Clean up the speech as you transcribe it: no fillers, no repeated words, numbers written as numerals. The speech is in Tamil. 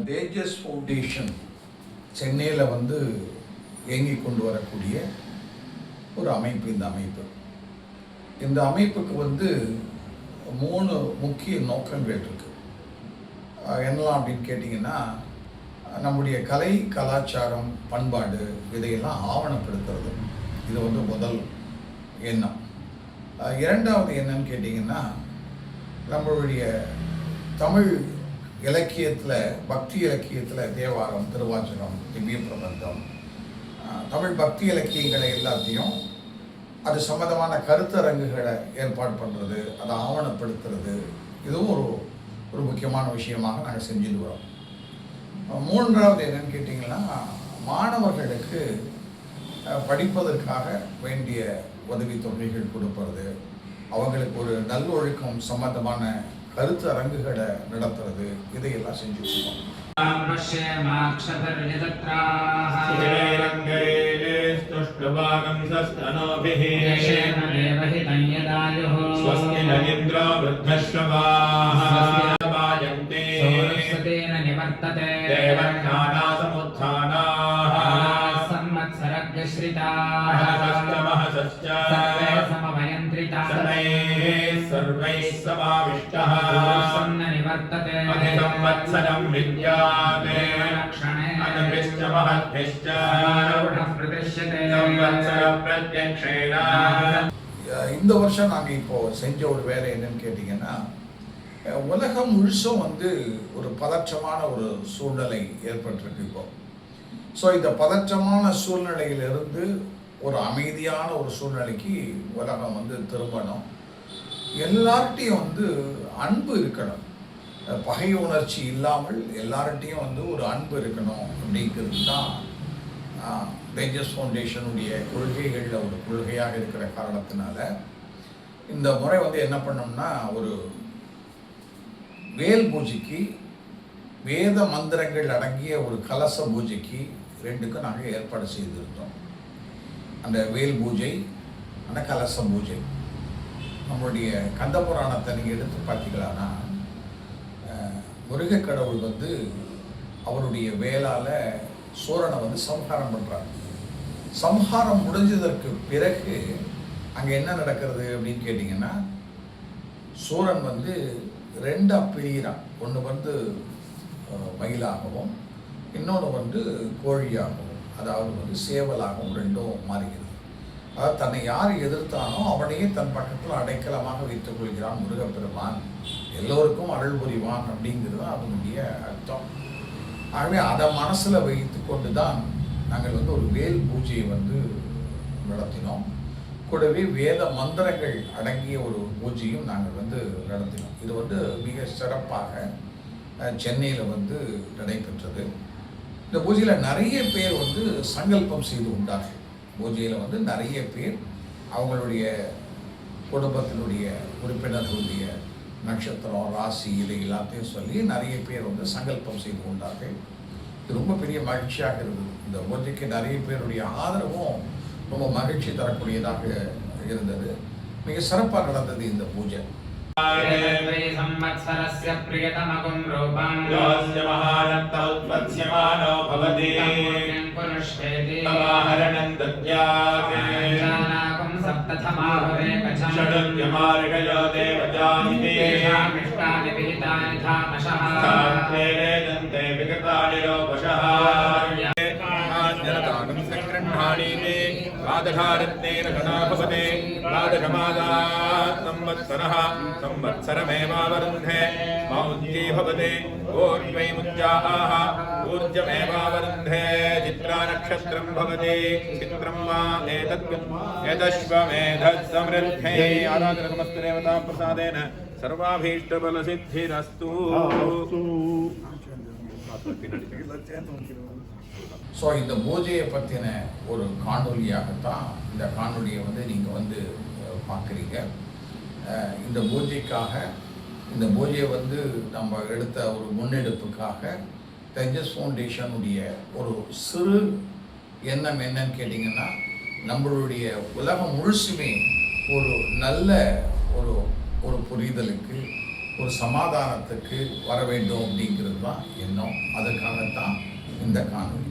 தேஜஸ் ஃபவுண்டேஷன் சென்னையில் வந்து இயங்கி கொண்டு வரக்கூடிய ஒரு அமைப்பு. இந்த அமைப்புக்கு வந்து 3 முக்கிய நோக்கங்கள் இருக்குது. என்னலாம் அப்படின்னு கேட்டிங்கன்னா, நம்முடைய கலை, கலாச்சாரம், பண்பாடு இதையெல்லாம் ஆவணப்படுத்துறது. இது வந்து முதல் எண்ணம். இரண்டாவது என்னன்னு கேட்டிங்கன்னா, நம்மளுடைய தமிழ் இலக்கியத்தில், பக்தி இலக்கியத்தில் தேவாரம், திருவாசகம், திவ்ய பிரபந்தம், தமிழ் பக்தி இலக்கியங்களை எல்லாத்தையும் அது சம்மந்தமான கருத்தரங்குகளை ஏற்பாடு பண்ணுறது, அதை ஆவணப்படுத்துறது, இதுவும் ஒரு முக்கியமான விஷயமாக நாங்கள் செஞ்சுட்டு வரோம். மூன்றாவது என்னன்னு கேட்டிங்கன்னா, மாணவர்களுக்கு படிப்பதற்காக வேண்டிய உதவித்தொகைகள் கொடுப்பது, அவங்களுக்கு ஒரு நல்லொழுக்கம் சம்பந்தமான கருத்து அரங்குகளை நடத்துறது, இதையெல்லாம் செஞ்சுருக்கோம். सर्वैः समाविष्टः निवर्तते अधिसंवत्सरं विद्याते अनभिश्च महद्भिश्च प्रतिष्ठते संवत्सर प्रत्यक्षेण. இந்த வருஷம் நாங்கள் இப்போ செஞ்ச ஒரு வேலை என்னன்னு கேட்டிங்கன்னா, உலகம் முழுசும் வந்து ஒரு பதற்றமான ஒரு சூழ்நிலை ஏற்பட்டிருக்கு இப்போ. ஸோ இந்த பதற்றமான சூழ்நிலையிலிருந்து ஒரு அமைதியான ஒரு சூழ்நிலைக்கு உலகம் வந்து திரும்பணும். எல்லார்ட்டையும் வந்து அன்பு இருக்கணும், பகை உணர்ச்சி இல்லாமல் எல்லார்ட்டையும் வந்து ஒரு அன்பு இருக்கணும் அப்படிங்கிறது தான் தேஜஸ் ஃபவுண்டேஷனுடைய கொள்கைகளில் ஒரு கொள்கையாக இருக்கிற காரணத்தினால இந்த முறை வந்து என்ன பண்ணோம்னா, ஒரு வேல் பூஜைக்கு, வேத மந்திரங்கள் அடங்கிய ஒரு கலச பூஜைக்கு 2க்கும் நாங்கள் ஏற்பாடு செய்திருந்தோம். அந்த வேல் பூஜை, அந்த கலச பூஜை. நம்மளுடைய கந்த புராணத்தை நீங்கள் எடுத்து பார்த்தீங்களான்னா, முருகக்கடவுள் வந்து அவருடைய வேலால் சூரனை வந்து சம்ஹாரம் பண்ணுறாங்க. சம்ஹாரம் முடிஞ்சதற்கு பிறகு அங்கே என்ன நடக்கிறது அப்படின்னு கேட்டிங்கன்னா, சூரன் வந்து 2 பிரிகிறான். ஒன்று வந்து மயிலாகவும், இன்னொன்று வந்து கோழியாகவும், அதாவது வந்து சேவலாகவும் 2ம் மாறுகிறது. அதாவது தன்னை யார் எதிர்த்தானோ அவனையே தன் பக்கத்தில் அடைக்கலமாக வைத்துக் கொள்கிறான் முருகப்பெருமான், எல்லோருக்கும் அருள் புரிவான் அப்படிங்கிறது தான் அதனுடைய அர்த்தம். ஆகவே அதை மனசில் வைத்து கொண்டு தான் நாங்கள் வந்து ஒரு வேல் பூஜையை வந்து நடத்தினோம். கூடவே வேத மந்திரங்கள் அடங்கிய ஒரு பூஜையும் நாங்கள் வந்து நடத்தினோம். இது வந்து மிக சிறப்பாக சென்னையில் வந்து நடைபெற்றது. இந்த பூஜையில் நிறைய பேர் வந்து சங்கல்பம் செய்து கொண்டார்கள். பூஜையில் வந்து நிறைய பேர் அவங்களுடைய குடும்பத்தினுடைய உறுப்பினர்களுடைய நட்சத்திரம், ராசி, இதை எல்லாத்தையும் சொல்லி நிறைய பேர் வந்து சங்கல்பம் செய்து கொண்டார்கள். இது ரொம்ப பெரிய மகிழ்ச்சியாக இருந்தது. இந்த பூஜைக்கு நிறைய பேருடைய ஆதரவும் ரொம்ப மகிழ்ச்சி தரக்கூடியதாக இருந்தது. மிக சிறப்பாக நடந்தது இந்த பூஜை. संवत्सरस्य प्रियतमगुं रूपं योऽस्य महारक्तौत्पत्स्यमानो भवति पुनश्चेति तवाहरणं दद्यात् जानाकुं सप्तथमावरेकचं षडुर्यमार्गयो देवतानिति तेषामिष्टानि विहितानि धामशः सात्वेरे दन्ते विगतानि लोपशः आज्ञरतानं सङ्गृह्णानीति द्वादशारत्नेन सदा भवते द्वादशमादात् संवत्सरः संवत्सरमेवावरुन्धे मौज्ये भवते ऊर्ध्वैमुज्जाः ऊर्जमेवावरुन्धे चित्रानक्षत्रं भवति चित्रं वा एतश्वमेधः समृद्धे आराधनसमस्तदेवतां प्रसादेन सर्वाभीष्टबलसिद्धिरस्तु. ஸோ இந்த பூஜையை பற்றின ஒரு காணொலியாகத்தான் இந்த காணொலியை வந்து நீங்கள் வந்து பார்க்குறீங்க. இந்த பூஜைக்காக, இந்த பூஜையை வந்து நம்ம எடுத்த ஒரு முன்னெடுப்புக்காக தேஜஸ் ஃபவுண்டேஷனுடைய ஒரு சிறு எண்ணம் என்னன்னு கேட்டிங்கன்னா, நம்மளுடைய உலகம் முழுசுமே ஒரு நல்ல ஒரு புரிதலுக்கு, ஒரு சமாதானத்துக்கு வர வேண்டும் அப்படிங்கிறது தான் எண்ணம். அதற்காகத்தான் இந்த காணொளி.